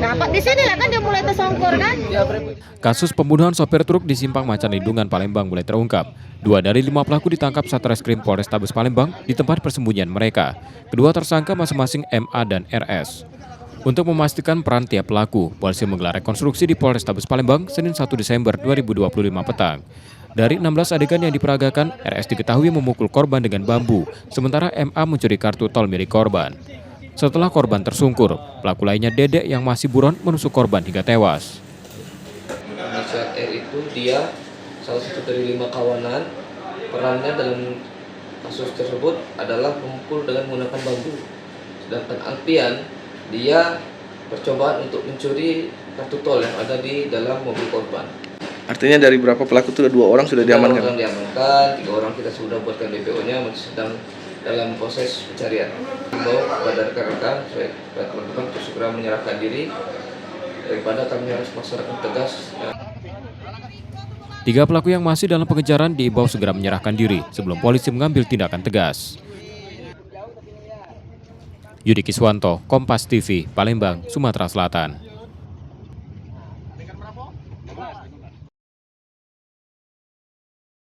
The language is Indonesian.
Dapat di sini lah kan dia mulai tersongkor kan. Kasus pembunuhan sopir truk di Simpang Macan Lindungan, Palembang mulai terungkap. 2 dari 5 pelaku ditangkap Satreskrim Polrestabes Palembang di tempat persembunyian mereka. Kedua tersangka masing-masing MA dan RS. Untuk memastikan peran tiap pelaku, polisi menggelar rekonstruksi di Polrestabes Palembang Senin 1 Desember 2025 petang. Dari 16 adegan yang diperagakan, RS diketahui memukul korban dengan bambu, sementara MA mencuri kartu tol milik korban. Setelah korban tersungkur, pelaku lainnya Dedek yang masih buron menusuk korban hingga tewas. Inisial R itu dia salah satu dari 5 kawanan. Perannya dalam kasus tersebut adalah memukul dengan menggunakan bambu. Sedangkan Alpian dia percobaan untuk mencuri kartu tol yang ada di dalam mobil korban. Artinya dari berapa pelaku itu 2 orang sudah diamankan? 2 orang diamankan, 3 orang kita sudah buatkan DPO-nya, masih sedang dalam proses pencarian. Himbau kepada rekan-rekan supaya teman-teman untuk segera menyerahkan diri daripada kami harus melaksanakan tegas. 3 pelaku yang masih dalam pengejaran diimbau segera menyerahkan diri sebelum polisi mengambil tindakan tegas. Yudi Kiswanto, Kompas TV, Palembang, Sumatera Selatan.